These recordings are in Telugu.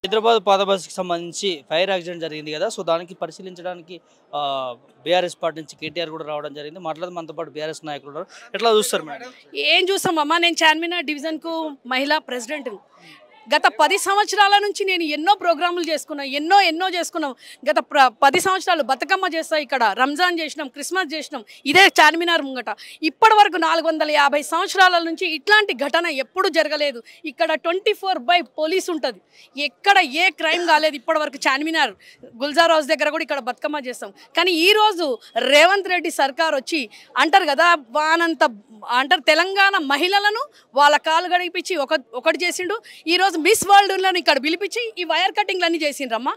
హైదరాబాద్ పాత బస్సుకి సంబంధించి ఫైర్ యాక్సిడెంట్ జరిగింది కదా, సో దానికి పరిశీలించడానికి బీఆర్ఎస్ పార్టీ నుంచి కేటీఆర్ కూడా రావడం జరిగింది. మాట్లాడదు మనతో పాటు బీఆర్ఎస్ నాయకులు ఉన్నారు. ఎట్లా చూస్తారు మేడం? ఏం చూస్తామమ్మా, నేను చార్మినార్ డివిజన్కు మహిళా ప్రెసిడెంట్. గత 10 సంవత్సరాల నుంచి నేను ఎన్నో ప్రోగ్రాములు చేసుకున్నాను, ఎన్నో చేసుకున్నాం. గత 10 సంవత్సరాలు బతుకమ్మ చేస్తాం, ఇక్కడ రంజాన్ చేసినాం, క్రిస్మస్ చేసినాం, ఇదే చార్మినార్ ముంగట. ఇప్పటి వరకు 450 సంవత్సరాల నుంచి ఇట్లాంటి ఘటన ఎప్పుడు జరగలేదు. ఇక్కడ 24/7 పోలీసు ఉంటుంది, ఎక్కడ ఏ క్రైమ్ కాలేదు ఇప్పటి వరకు. చార్మినార్ గుల్జార్ హౌస్ దగ్గర కూడా ఇక్కడ బతుకమ్మ చేస్తాం. కానీ ఈరోజు రేవంత్ రెడ్డి సర్కార్ వచ్చి అంటారు కదా, వానంత అంటారు తెలంగాణ మహిళలను వాళ్ళ కాలు గడిపించి ఒకటి చేసిండు. ఈరోజు మిస్ వరల్డ్లను ఇక్కడ పిలిపించి ఈ వైర్ కటింగ్లన్నీ చేసిండ్రమ్మా.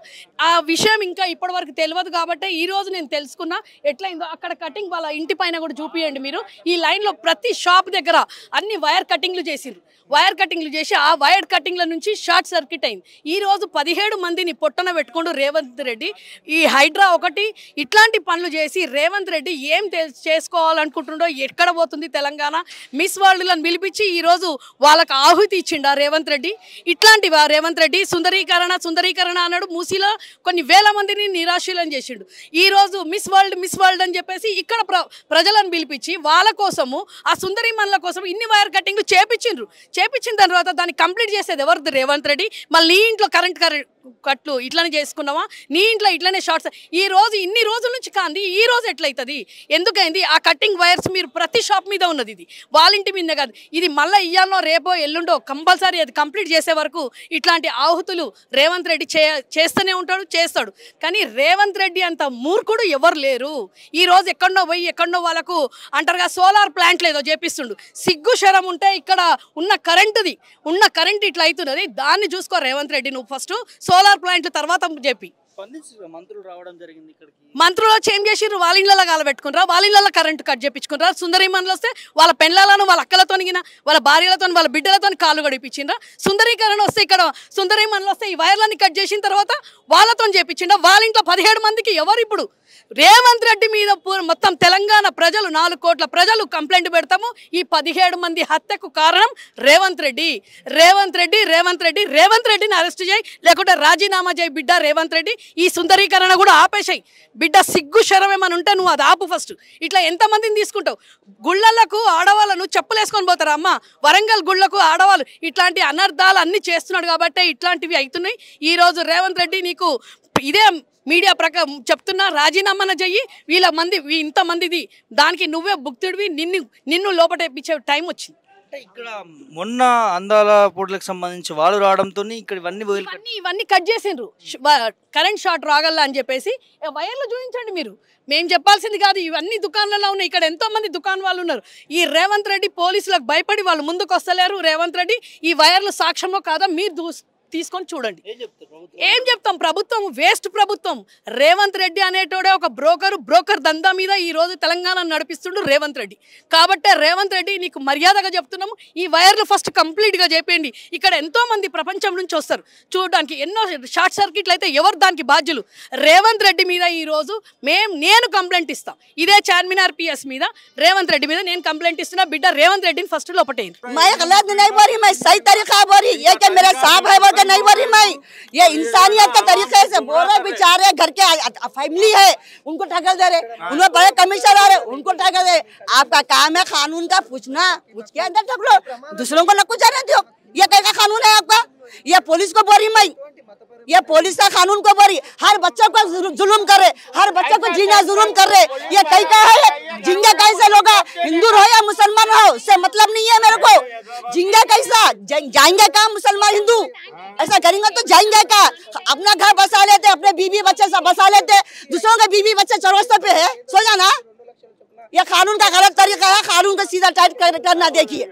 ఆ విషయం ఇంకా ఇప్పటి వరకు తెలియదు కాబట్టి ఈరోజు నేను తెలుసుకున్నా ఎట్లయిందో. అక్కడ కటింగ్ వాళ్ళ ఇంటి పైన కూడా చూపియండి మీరు. ఈ లైన్లో ప్రతి షాప్ దగ్గర అన్ని వైర్ కటింగ్లు చేసిండ్రు. వైర్ కటింగ్లు చేసి ఆ వైర్ కటింగ్ల నుంచి షార్ట్ సర్క్యూట్ అయింది. ఈరోజు 17 మందిని పొట్టన పెట్టుకుంటూ రేవంత్ రెడ్డి ఈ హైడ్రా ఒకటి ఇట్లాంటి పనులు చేసి రేవంత్ రెడ్డి ఏం చేసుకోవాలనుకుంటుండో, ఎక్కడ పోతుంది తెలంగాణ. మిస్ వరల్డ్లను పిలిపించి ఈరోజు వాళ్ళకు ఆహుతి ఇచ్చిండా రేవంత్ రెడ్డి. ఇట్లాంటివా రేవంత్ రెడ్డి? సుందరీకరణ అన్నాడు, మూసీలో కొన్ని వేల మందిని నిరాశీలం చేసిండు. ఈరోజు మిస్ వరల్డ్ అని చెప్పేసి ఇక్కడ ప్రజలను పిలిపించి వాళ్ళ కోసము ఆ సుందరి మనుల కోసం ఇన్ని వైర్ కటింగ్ చేపించిన తర్వాత దాన్ని కంప్లీట్ చేసేది ఎవరిది? రేవంత్ రెడ్డి. మళ్ళీ నీ ఇంట్లో కరెంట్ కట్లు ఇట్లనే చేసుకున్నావా? నీ ఇంట్లో ఇట్లనే షార్ట్స్. ఈ రోజు ఇన్ని రోజుల నుంచి కాంది, ఈ రోజు ఎట్లయితుంది? ఎందుకైంది? ఆ కటింగ్ వైర్స్ మీరు ప్రతి షాప్ మీద ఉన్నది, ఇది వాళ్ళ ఇంటి మీద కాదు. ఇది మళ్ళీ ఇయ్యాలనో రేపో ఎల్లుండో కంపల్సరీ అది కంప్లీట్ చేసే వరకు ఇట్లాంటి ఆహుతులు రేవంత్ రెడ్డి చేస్తూనే చేస్తాడు. కానీ రేవంత్ రెడ్డి అంత మూర్ఖుడు ఎవరు లేరు. ఈ రోజు ఎక్కడో వాళ్ళకు అంటారుగా సోలార్ ప్లాంట్ లేదో చేపిస్తుండు. సిగ్గు శరం ఉంటే ఇక్కడ ఉన్న కరెంట్ ఇట్లా అవుతున్నది, దాన్ని చూసుకో రేవంత్ రెడ్డి. నువ్వు ఫస్ట్ సోలార్ ప్లాంట్ తర్వాత చెప్పి. మంత్రులు రావడం జరిగింది ఇక్కడికి. మంత్రులు వచ్చి ఏం చేసిర్రు? వాళ్ళ ఇళ్ళలో కాలబెట్టుకున్నారా, వాళ్ళ ఇళ్ళలో కరెంటు కట్ చేయించుకున్నారా. సుందరీమణులు వస్తే వాళ్ళ పెళ్ళాలను, వాళ్ళ అక్కలతో, వాళ్ళ భార్యలతో, వాళ్ళ బిడ్డలతో కాలు గడిపించిండ్రా. సుందరీకరణ వస్తే ఇక్కడ సుందరీమణులు వస్తే ఈ వైర్లన్నీ కట్ చేసిన తర్వాత వాళ్ళతో చేపించిండ్రా. వాళ్ళ ఇంట్లో 17 మందికి ఎవరు ఇప్పుడు? రేవంత్ రెడ్డి మీద మొత్తం తెలంగాణ ప్రజలు 4 కోట్ల ప్రజలు కంప్లైంట్ పెడతాము. ఈ 17 మంది హత్యకు కారణం రేవంత్ రెడ్డిని అరెస్ట్ చేయి, లేకుంటే రాజీనామా చేయి బిడ్డ రేవంత్ రెడ్డి. ఈ సుందరీకరణ కూడా ఆపేసాయి బిడ్డ. సిగ్గు శరం ఏమని ఉంటే నువ్వు అది ఆపు ఫస్ట్. ఇట్లా ఎంతమందిని తీసుకుంటావు? గుళ్ళలకు ఆడవాళ్ళను చెప్పులేసుకొని పోతారా అమ్మ? వరంగల్ గుళ్ళకు ఆడవాళ్ళు ఇట్లాంటి అనర్థాలు అన్నీ చేస్తున్నాడు కాబట్టి ఇట్లాంటివి అవుతున్నాయి. ఈరోజు రేవంత్ రెడ్డి నీకు ఇదే మీడియా ప్రకారం చెప్తున్నా, రాజీనామాన చెయ్యి. ఇంతమందిది దానికి నువ్వే భుక్తుడివి. నిన్ను లోపటేపించే టైం వచ్చింది. అంటే ఇక్కడ మొన్న అందాల పోటీలకు సంబంధించి వాళ్ళు రావడంతో ఇక్కడ ఇవన్నీ కట్ చేసిండ్రు. కరెంట్ షార్ట్ రాగల అని చెప్పేసి వైర్లు చూపించండి మీరు. మేము చెప్పాల్సింది కాదు, ఇవన్నీ దుకాణాలలో ఉన్నాయి. ఇక్కడ ఎంతో మంది దుకాణం వాళ్ళు ఉన్నారు. ఈ రేవంత్ రెడ్డి పోలీసులకు భయపడి వాళ్ళు ముందుకు వస్తలేరు. రేవంత్ రెడ్డి ఈ వైర్లు సాక్ష్యమో కాదా మీరు తీసుకొని చూడండి. ఏం చెప్తాం? ప్రభుత్వం వేస్ట్ ప్రభుత్వం. రేవంత్ రెడ్డి అనేటోడే ఒక బ్రోకర్ దందా మీద ఈ రోజు తెలంగాణ నడిపిస్తుండు రేవంత్ రెడ్డి. కాబట్టే రేవంత్ రెడ్డి నీకు మర్యాదగా చెప్తున్నాము, ఈ వైర్లు ఫస్ట్ కంప్లీట్గా చేపేయండి. ఇక్కడ ఎంతో మంది ప్రపంచం నుంచి వస్తారు చూడడానికి. ఎన్నో షార్ట్ సర్క్యూట్లు అయితే ఎవరు దానికి బాధ్యులు? రేవంత్ రెడ్డి మీద ఈరోజు నేను కంప్లైంట్ ఇస్తాను. ఇదే చార్మినార్ పిఎస్ మీద రేవంత్ రెడ్డి మీద నేను కంప్లైంట్ ఇస్తున్నా. బిడ్డ రేవంత్ రెడ్డిని ఫస్ట్ లోపటేయండి. नहीं बोली मैं, ये इंसानियत के तरीके से बोल रहे। बेचारे घर के फैमिली है, उनको टक्कर दे रहे, उन्हें बड़े कमीशन आ रहे, उनको टक्कर दे। आपका काम है कानून का पूछना, पूछ के अंदर टकरो, दूसरों को न कुछ जाने दो। ये कैसा कानून है आपका? ये पुलिस को बोली मैं, ये पुलिस का कानून को बोली। हर बच्चे को जुल्म कर रहे, हर बच्चे को जीना जुल्म कर रहे। ये कहीं का है? जिंगे कैसे लोग, हिंदू हो या मुसलमान हो, उससे मतलब नहीं है मेरे को। जिंगे कैसा जाएंगे का मुसलमान हिंदू? ऐसा करेंगे तो जाएंगे का? अपना घर बसा लेते, अपने बीवी बच्चे सब बसा लेते, दूसरों के बीवी बच्चे चौरास्ते पे है, सो जाना। ये कानून का गलत तरीका है। कानून को सीधा टाइट करना देखिए,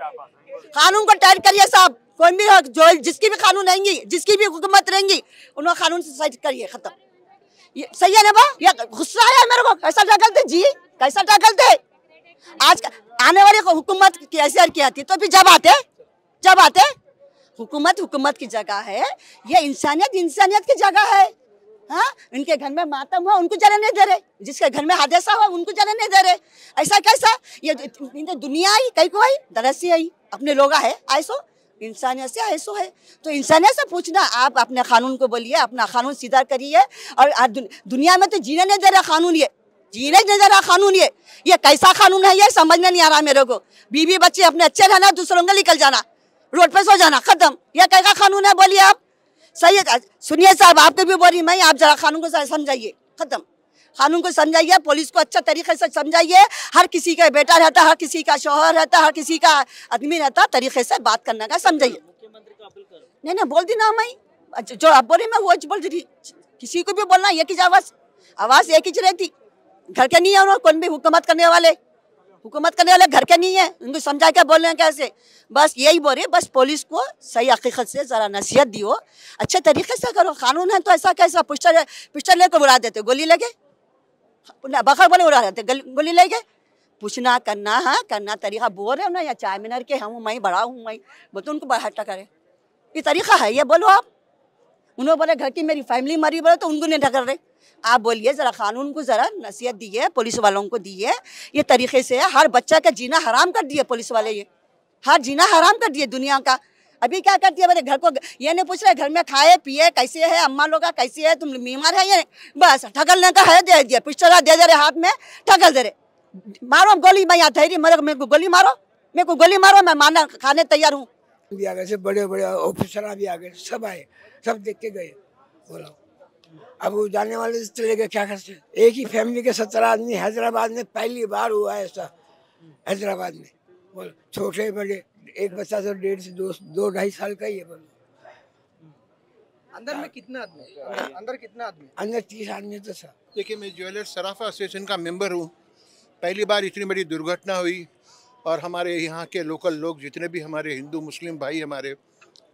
कानून को टाइट करिए साहब। कोई भी जो जिसकी भी कानून रहेंगी, जिसकी भी हुकूमत रहेंगी, उन्होंने कानून से साइड करिए, खत्म। ये सही है ना बा? ये गुस्सा आया मेरे को, कैसा टैकलते जी, कैसा टैकलते? आज आने वाली हुकूमत कैसे की आती तो फिर जब आते हुकूमत की जगह है। ये इंसानियत की जगह है। हाँ, इनके घर में मातम हुआ उनको जाने नहीं दे रहे, जिसके घर में हादसा हुआ उनको जाने नहीं दे रहे। ऐसा कैसा? ये दुनिया ही कहीं को आई दरसी आई, अपने लोग है ऐसो इंसानियत से ऐसो है तो इंसानियत से पूछना। आप अपने कानून को बोलिए, अपना कानून सीधा करिए। और दुनिया में तो जीने नहीं दे रहा कानून, ये जीने नहीं दे रहा कानून। ये कैसा कानून है, ये समझ में नहीं आ रहा मेरे को। बीवी बच्चे अपने अच्छे रहना, दूसरों का निकल जाना, रोड पे सो जाना, खत्म। ये कैसा कानून है बोलिए आप? सही है, सुनिए साहब, आपके भी बोल रही मैं, आप जरा कानून को समझाइए, खत्म। कानून को समझाइए, पुलिस को अच्छा तरीके से समझाइए। हर किसी का बेटा रहता, हर किसी का शौहर रहता, हर किसी का आदमी रहता, तरीके से बात करने का समझाइए। नहीं बोल दी ना मैं, जो आप बोली मैं वो बोल दी। किसी को भी बोलना एक ही आवाज एक ही रहती। घर के नहीं है उन्होंने, कौन भी हुकूमत करने वाले घर के नहीं है, उनको समझा के बोल रहे हैं कैसे। बस यही बोल रहे, बस पुलिस को सही हकीकत से जरा नसीहत दियो, अच्छे तरीके से करो। कानून है तो ऐसा कैसा पिस्टल लेकर उड़ा देते, गोली लगे बखर बोले उड़ा देते, गोली लेके पूछना करना। हाँ करना तरीका बोल रहे हो ना, या चाय मिनर के हम मैं बड़ा हूँ मैं बोलते उनको बड़ा हट्टा करे, ये तरीका है ये बोलो आप। उन्होंने बोले घर की मेरी फैमिली मरी बोले तो उनको नहीं ढकर रहे। आप बोलिए जरा कानून को जरा नसीहत दिए, पुलिस वालों को दिए। ये तरीके से हर बच्चा का जीना हराम कर दिए पुलिस वाले, ये हर जीना हराम कर दिए दुनिया का। अभी क्या करती है, मेरे घर को ये नहीं पूछ रहे घर में खाए पिए कैसे है, अम्मा लोग का कैसे है, तुम बीमार है ये, बस ठगलने का है, दे दिया पिस्टल दे रहे हाथ में, ठगल दे रहे। मारो गोली, मैं यहाँ ठहरी, मेरे को गोली मारो, मेरे को गोली मारो, मैं मारना खाने तैयार हूँ। भी आ गए, बड़े बड़े ऑफिसर भी आ गए, सब आए, सब देख के गए। बोला अब वो जाने वाले से चले गए, क्या करते। एक ही फैमिली के 17 आदमी हैदराबाद में पहली बार हुआ है ऐसा, हैदराबाद में। बोल छोटे बड़े, एक बच्चा तो 1.5 से 2-2.5 साल का ही है। बोलो अंदर में कितना आदमी, अंदर कितना आदमी? अंदर 30 आदमी तो था। देखिए, मैं ज्वेलर सराफा एसोसिएशन का मेंबर हूँ। पहली बार इतनी बड़ी दुर्घटना हुई और हमारे यहाँ के लोकल लोग जितने भी हमारे हिंदू मुस्लिम भाई हमारे,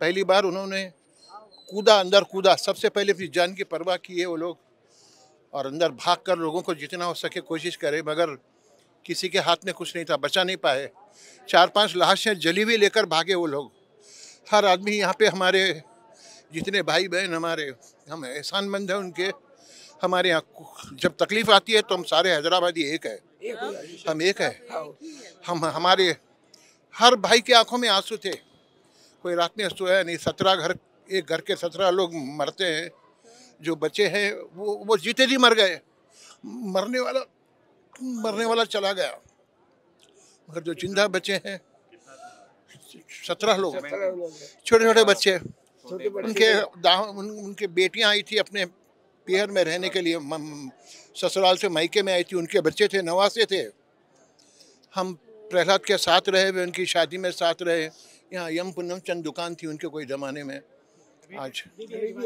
पहली बार उन्होंने अंदर कूदा। सबसे पहले अपनी जान की परवाह की है वो लोग, और अंदर भागकर लोगों को जितना हो सके कोशिश करे, मगर किसी के हाथ में कुछ नहीं था, बचा नहीं पाए। 4-5 लाशें जली हुई लेकर भागे वो लोग। हर आदमी यहाँ पे, हमारे जितने भाई बहन हमारे, हम एहसानमंद हैं उनके। हमारे यहाँ जब तकलीफ आती है तो हम सारे हैदराबादी एक है, हम एक है। हम हमारे हर भाई के आंखों में आंसू थे, कोई रात में सोया नहीं। 17 घर, एक घर के 17 लोग मरते हैं, जो बचे हैं वो जीते जी मर गए। मरने वाला चला गया, मगर जो जिंदा बचे हैं 17 लोग, छोटे छोटे बच्चे। उनके बेटियां आई थी अपने पियर में रहने के लिए, ससुराल से मायके में आई थी, उनके बच्चे थे, नवासे थे। हम प्रहलाद के साथ रहे, वे उनकी शादी में साथ रहे। यहाँ यम पुनम चंद दुकान थी उनके कोई ज़माने में, आज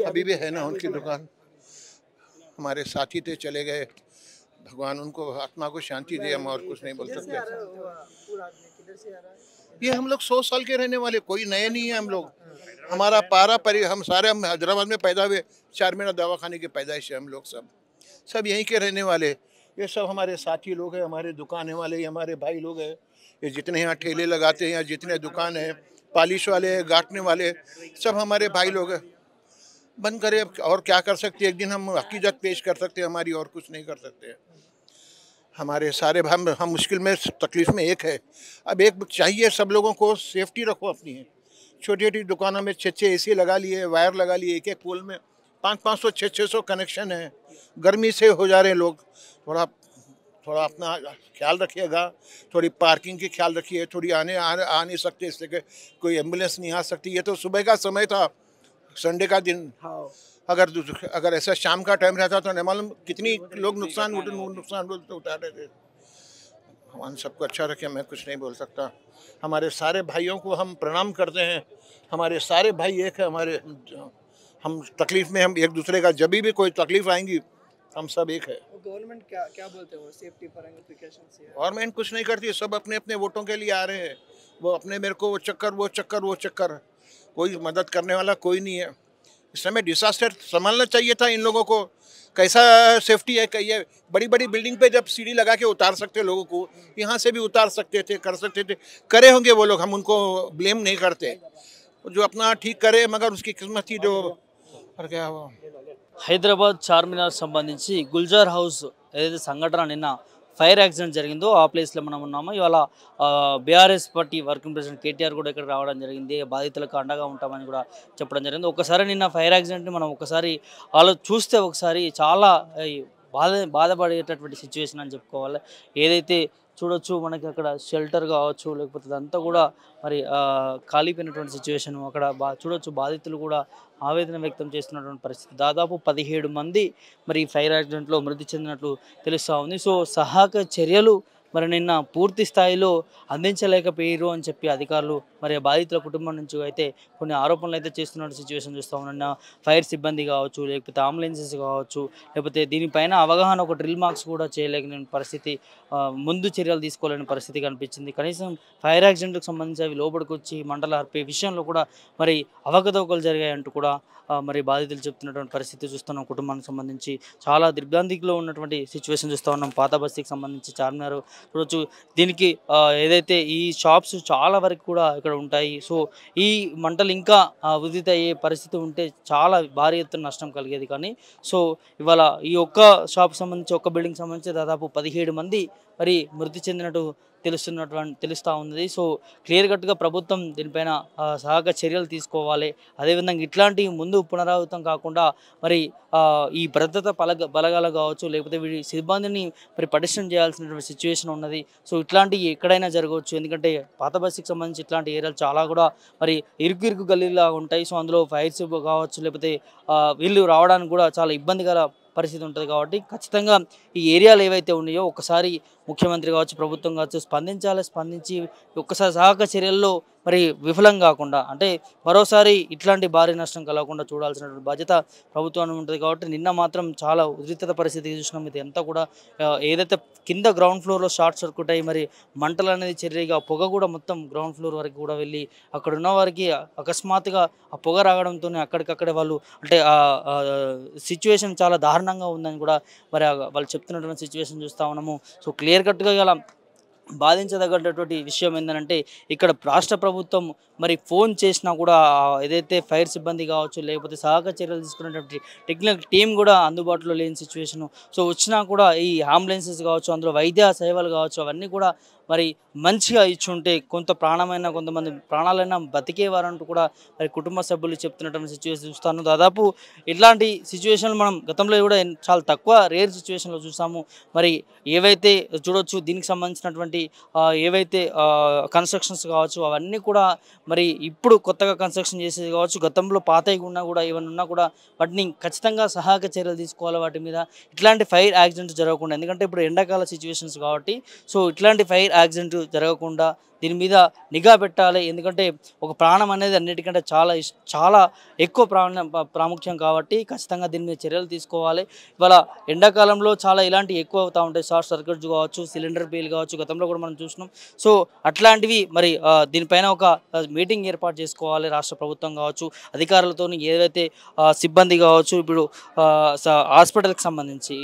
अभी भी है ना उनकी दुकान। हमारे साथी थे, चले गए, भगवान उनको आत्मा को शांति दे, हम और कुछ नहीं बोल सकते। ये हम लोग 100 साल के रहने वाले, कोई नए नहीं है हम लोग। हमारा हम सारे हम हैदराबाद में पैदा हुए, 4 महीना दवाखाने की पैदाइश है हम लोग, सब यहीं के रहने वाले। ये सब हमारे साथी लोग हैं, हमारे दुकान वाले, हमारे भाई लोग हैं। ये जितने यहाँ ठेले लगाते हैं, यहाँ जितने दुकान है, पॉलिश वाले, गाटने वाले, सब हमारे भाई लोग हैं। बंद करे, अब और क्या कर सकते हैं। एक दिन हम हकीकत पेश कर सकते हैं हमारी, और कुछ नहीं कर सकते। हमारे सारे हम मुश्किल में, तकलीफ में एक है। अब एक चाहिए, सब लोगों को सेफ्टी रखो अपनी। छोटी छोटी दुकानों में 6 एसी लगा लिए, वायर लगा लिए, एक एक पोल में 500 600 कनेक्शन है। गर्मी से हो जा रहे हैं लोग। थोड़ा अपना ख्याल रखिएगा, थोड़ी पार्किंग की ख्याल रखिए। थोड़ी आ नहीं सकते, इससे कि कोई एम्बुलेंस नहीं आ सकती। ये तो सुबह का समय था, संडे का दिन। अगर ऐसा शाम का टाइम रहता तो न मालूम कितनी लोग नुकसान उठा रहे थे। भगवान सबको अच्छा रखे, मैं कुछ नहीं बोल सकता। हमारे सारे भाइयों को हम प्रणाम करते हैं। हमारे सारे भाई एक है। हम तकलीफ में, हम एक दूसरे का, जब भी कोई तकलीफ आएंगी हम सब एक है। गवर्नमेंट क्या बोलते हो सेफ्टी पर, प्रिकॉशंस? गवर्नमेंट कुछ नहीं करती, सब अपने अपने वोटों के लिए आ रहे हैं। वो अपने मेरे को वो चक्कर, कोई मदद करने वाला कोई नहीं है। इस समय डिसास्टर संभालना चाहिए था इन लोगों को। कैसा सेफ्टी है, कहिए। बड़ी बड़ी बिल्डिंग पे जब सीढ़ी लगा के उतार सकते लोगों को, यहाँ से भी उतार सकते थे, कर सकते थे, करे होंगे वो लोग, हम उनको ब्लेम नहीं करते। जो अपना ठीक करे, मगर उसकी किस्मत थी जो और क्या हुआ। హైదరాబాద్ చార్మినార్ సంబంధించి గుల్జార్ హౌస్ ఏదైతే సంఘటన నిన్న ఫైర్ యాక్సిడెంట్ జరిగిందో ఆ ప్లేస్లో మనం ఉన్నాము. ఇవాళ BRS party working president KTR కూడా ఇక్కడ రావడం జరిగింది. బాధితులకు అండగా ఉంటామని కూడా చెప్పడం జరిగింది. ఒకసారి నిన్న ఫైర్ యాక్సిడెంట్ని మనం ఒకసారి చూస్తే ఒకసారి చాలా బాధపడేటటువంటి సిచ్యువేషన్ అని చెప్పుకోవాలి. ఏదైతే చూడొచ్చు మనకి అక్కడ షెల్టర్ కావచ్చు, లేకపోతే అదంతా కూడా మరి కాలిపోయినటువంటి సిచ్యువేషన్. అక్కడ చూడొచ్చు బాధితులు కూడా ఆవేదన వ్యక్తం చేస్తున్నటువంటి పరిస్థితి. దాదాపు 17 మంది మరి ఫైర్ యాక్సిడెంట్లో మృతి చెందినట్లు తెలుస్తూ ఉంది. సో సహాయక చర్యలు మరి నిన్న పూర్తి స్థాయిలో అందించలేకపోయారు అని చెప్పి అధికారులు మరి బాధితుల కుటుంబం నుంచి అయితే కొన్ని ఆరోపణలు అయితే చేస్తున్న సిచ్యువేషన్ చూస్తూ ఉన్నాం. ఫైర్ సిబ్బంది కావచ్చు, లేకపోతే అంబులెన్సెస్ కావచ్చు, లేకపోతే దీనిపైన అవగాహన ఒక డ్రిల్ మార్క్స్ కూడా చేయలేని పరిస్థితి, ముందు చర్యలు తీసుకోలేని పరిస్థితి కనిపించింది. కనీసం ఫైర్ యాక్సిడెంట్కి సంబంధించి అవి లోపలికి వచ్చి మంటలు ఆర్పే విషయంలో కూడా మరి అవకతవకలు జరిగాయంటూ కూడా మరి బాధితులు చెప్తున్నటువంటి పరిస్థితి చూస్తున్నాం. కుటుంబానికి సంబంధించి చాలా దిగ్భ్రాంతిలో ఉన్నటువంటి సిచ్యువేషన్ చూస్తూ ఉన్నాం. పాత బస్తీకి సంబంధించి చార్మినార్ చూడొచ్చు. దీనికి ఏదైతే ఈ షాప్స్ చాలా వరకు కూడా ఇక్కడ ఉంటాయి. సో ఈ మంటలు ఇంకా ఉదిత అయ్యే పరిస్థితి ఉంటే చాలా భారీ ఎత్తున నష్టం కలిగేది. కానీ సో ఇవాళ ఈ ఒక్క షాప్ సంబంధించి, ఒక్క బిల్డింగ్ సంబంధించి దాదాపు 17 మంది మరి మృతి చెందినట్టు తెలుస్తూ ఉంది. సో క్లియర్ కట్గా ప్రభుత్వం దీనిపైన సహాయక చర్యలు తీసుకోవాలి. అదేవిధంగా ఇట్లాంటి ముందు పునరావృతం కాకుండా మరి ఈ భద్రత బలగాలు కావచ్చు, లేకపోతే వీడి సిబ్బందిని మరి పటిష్టం చేయాల్సినటువంటి సిచ్యువేషన్ ఉన్నది. సో ఇట్లాంటివి ఎక్కడైనా జరగవచ్చు. ఎందుకంటే పాత బస్సుకి సంబంధించి ఇట్లాంటి ఏరియాలు చాలా కూడా మరి ఇరుకు గల్లీలా ఉంటాయి. సో అందులో ఫైర్స్ కావచ్చు, లేకపోతే వీళ్ళు రావడానికి కూడా చాలా ఇబ్బందికర పరిస్థితి ఉంటుంది. కాబట్టి ఖచ్చితంగా ఈ ఏరియాలు ఏవైతే ఉన్నాయో ఒకసారి ముఖ్యమంత్రి కావచ్చు, ప్రభుత్వం కావచ్చు స్పందించి ఒక్కసారి సహాయక చర్యల్లో మరి విఫలం కాకుండా, అంటే మరోసారి ఇట్లాంటి భారీ నష్టం కలగకుండా చూడాల్సినటువంటి బాధ్యత ప్రభుత్వానికి ఉంటుంది. కాబట్టి నిన్న మాత్రం చాలా ఉద్రిక్తత పరిస్థితి చూసినాం. ఇది అంతా కూడా ఏదైతే కింద గ్రౌండ్ ఫ్లోర్లో షార్ట్ సర్క్యూట్ అయ్యి మరి మంటలు అనేది చర్యగా పొగ కూడా మొత్తం గ్రౌండ్ ఫ్లోర్ వరకు కూడా వెళ్ళి అక్కడ ఉన్న వారికి అకస్మాత్తుగా ఆ పొగ రావడంతో అక్కడికక్కడే వాళ్ళు, అంటే సిచ్యువేషన్ చాలా దారుణంగా ఉందని కూడా మరి వాళ్ళు చెప్తున్నటువంటి సిచ్యువేషన్ చూస్తూ ఉన్నాము. సో క్లియర్ కట్గా ఇలా బాధించదగ్గటువంటి విషయం ఏంటంటే ఇక్కడ రాష్ట్ర ప్రభుత్వం మరి ఫోన్ చేసినా కూడా ఏదైతే ఫైర్ సిబ్బంది కావచ్చు, లేకపోతే సహాయక చర్యలు తీసుకునేటువంటి టెక్నికల్ టీం కూడా అందుబాటులో లేని సిచ్యువేషను. సో వచ్చినా కూడా ఈ అంబులెన్సెస్ కావచ్చు, అందులో వైద్య సేవలు కావచ్చు, అవన్నీ కూడా మరి మంచిగా ఇచ్చుంటే కొంతమంది ప్రాణాలైనా బతికేవారంటూ కూడా మరి కుటుంబ సభ్యులు చెప్తున్నటువంటి సిచ్యువేషన్ చూస్తాను. దాదాపు ఇట్లాంటి సిచ్యువేషన్లు మనం గతంలో కూడా చాలా తక్కువ రేర్ సిచ్యువేషన్లో చూసాము. మరి ఏవైతే చూడొచ్చు దీనికి సంబంధించినటువంటి ఏవైతే కన్స్ట్రక్షన్స్ కావచ్చు, అవన్నీ కూడా మరి ఇప్పుడు కొత్తగా కన్స్ట్రక్షన్ చేసేది కావచ్చు, గతంలో పాతవి ఉన్నా కూడా ఏమైనా ఉన్నా కూడా వాటిని ఖచ్చితంగా సహాయక చర్యలు తీసుకోవాలి వాటి మీద, ఇట్లాంటి ఫైర్ యాక్సిడెంట్స్ జరగకుండా. ఎందుకంటే ఇప్పుడు ఎండాకాల సిచ్యువేషన్స్ కాబట్టి సో ఇట్లాంటి ఫైర్ యాక్సిడెంట్ జరగకుండా దీని మీద నిఘా పెట్టాలి. ఎందుకంటే ఒక ప్రాణం అనేది అన్నిటికంటే చాలా ఎక్కువ ప్రాముఖ్యం కాబట్టి ఖచ్చితంగా దీని మీద చర్యలు తీసుకోవాలి. ఇవాళ ఎండాకాలంలో చాలా ఇలాంటివి ఎక్కువ అవుతూ ఉంటాయి. షార్ట్ సర్క్యూట్స్ కావచ్చు, సిలిండర్ పేల్ కావచ్చు, గతంలో కూడా మనం చూసినాం. సో అట్లాంటివి మరి దీనిపైన ఒక మీటింగ్ ఏర్పాటు చేసుకోవాలి రాష్ట్ర ప్రభుత్వం కావచ్చు, అధికారులతో, ఏవైతే సిబ్బంది కావచ్చు, ఇప్పుడు హాస్పిటల్కి సంబంధించి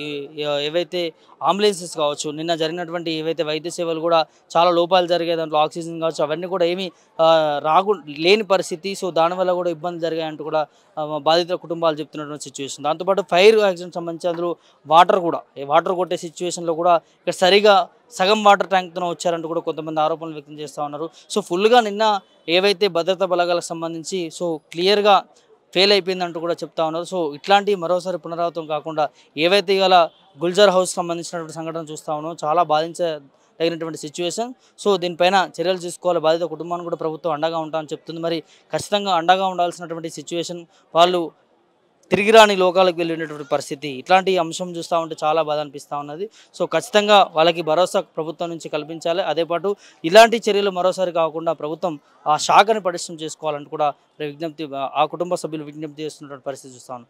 ఏవైతే అంబులెన్సెస్ కావచ్చు, నిన్న జరిగినటువంటి ఏవైతే వైద్య సేవలు కూడా చాలా లోపాలు జరిగాయి. దాంట్లో ఆక్సిజన్ కావచ్చు, అవన్నీ కూడా ఏమీ లేని పరిస్థితి. సో దానివల్ల కూడా ఇబ్బందులు జరిగాయంటూ కూడా బాధితుల కుటుంబాలు చెప్తున్నటువంటి సిచ్యువేషన్. దాంతోపాటు ఫైర్ యాక్సిడెంట్ సంబంధించి అందులో వాటర్ కొట్టే సిచ్యువేషన్లో కూడా ఇక్కడ సరిగా సగం వాటర్ ట్యాంక్తో వచ్చారంటూ కూడా కొంతమంది ఆరోపణలు వ్యక్తం చేస్తూ ఉన్నారు. సో ఫుల్గా నిన్న ఏవైతే భద్రతా బలగాలకు సంబంధించి సో క్లియర్గా ఫెయిల్ అయిపోయిందంటూ కూడా చెప్తా ఉన్నారు. సో ఇట్లాంటివి మరోసారి పునరావృతం కాకుండా ఏవైతే ఇవాళ గుల్జర్ హౌస్ సంబంధించినటువంటి సంఘటన చూస్తూ ఉన్నాం, చాలా బాధించదగినటువంటి సిచ్యువేషన్. సో దీనిపైన చర్యలు తీసుకోవాలి. బాధిత కుటుంబాన్ని కూడా ప్రభుత్వం అండగా ఉంటామని చెప్తుంది. మరి ఖచ్చితంగా అండగా ఉండాల్సినటువంటి సిచ్యువేషన్, వాళ్ళు తిరిగి రాని లోకాలకు వెళ్ళినటువంటి పరిస్థితి, ఇట్లాంటి అంశం చూస్తూ ఉంటే చాలా బాధ అనిపిస్తూ ఉన్నది. సో ఖచ్చితంగా వాళ్ళకి భరోసా ప్రభుత్వం నుంచి కల్పించాలి. అదేపాటు ఇలాంటి చర్యలు మరోసారి కాకుండా ప్రభుత్వం ఆ శాఖని పటిష్టం చేసుకోవాలంటూ కూడా విజ్ఞప్తి, ఆ కుటుంబ సభ్యులు విజ్ఞప్తి చేస్తున్నటువంటి పరిస్థితి చూస్తాను.